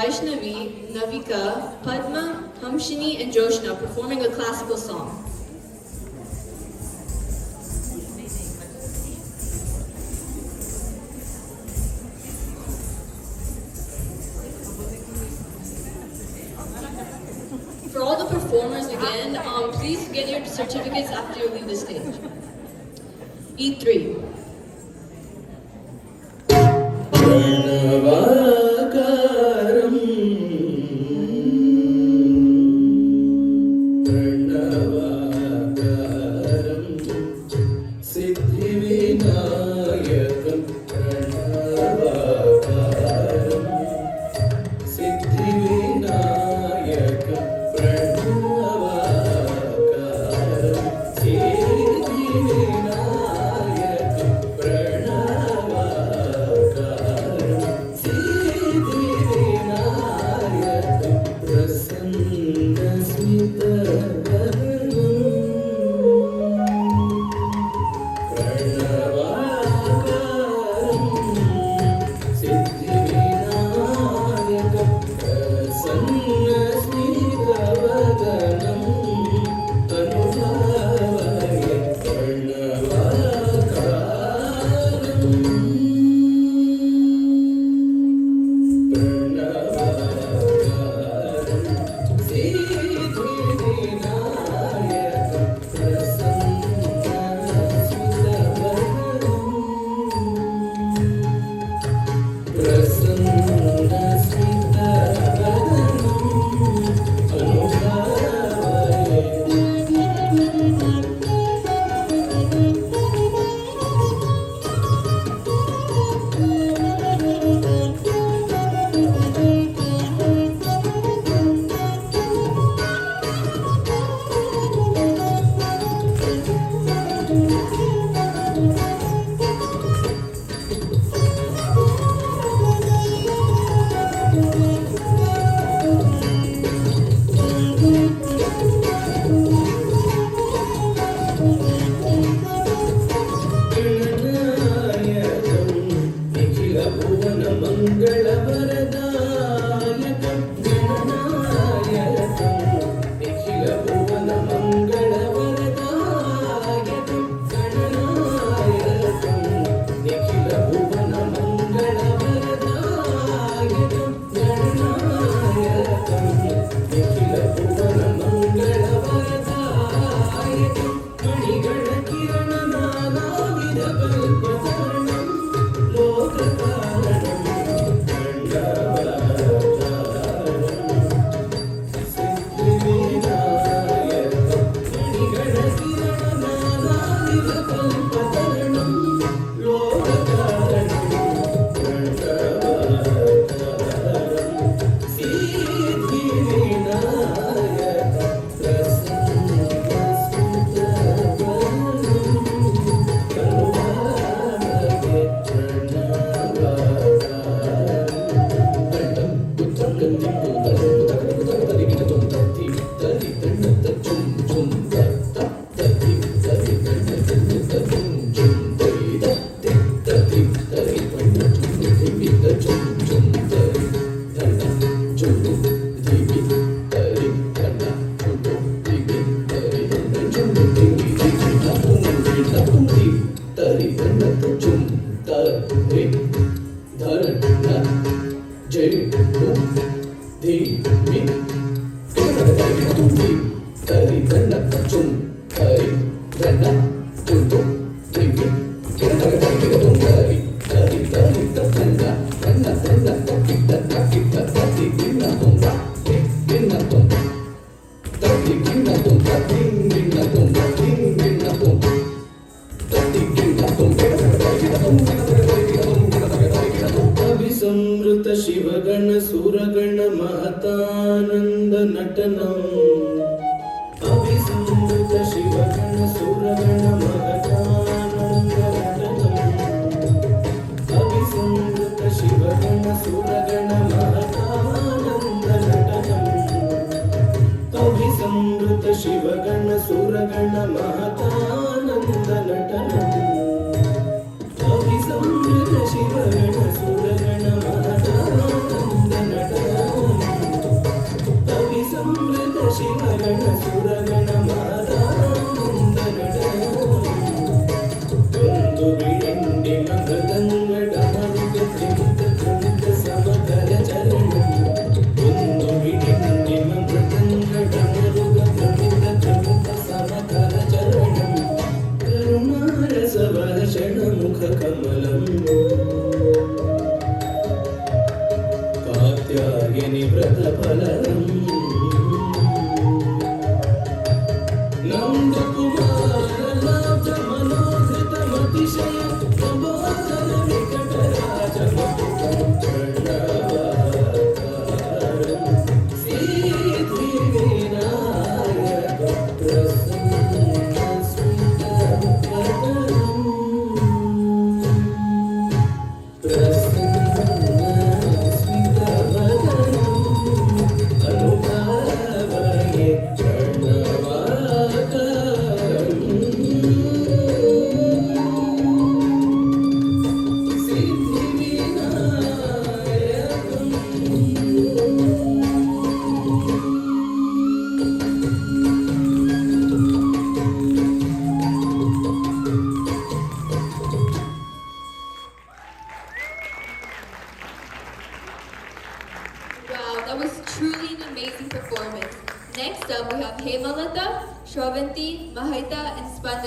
Vaishnavi, Navika, Padma, Hamshini, and Joshna performing a classical song. For all the performers again, please get your certificates after you leave the stage. E3. अभिसंवृत Shivgan सुरगण महतानंद नटनम अभिसंवृत Shivgan सुरगण महतानंद नटनम अभिसंवृत Shivgan सुरगण महतानंद नटनम अभिसंवृत Shivgan सुरगण महतानंद नटनम अभिसंवृत Shivgan सुरगण महतानंद नटनम सौभाग्यनि व्रतफलम् नन्दकुमारनाथमनोहृतमतिशय प्रबोधन विकटराजमकुटं चण्डवाकारं Siddhivinayak अनुभावये Wow, that was truly an amazing performance. Next up, we have Hemalata, Shravanti, Mahita, and Spanda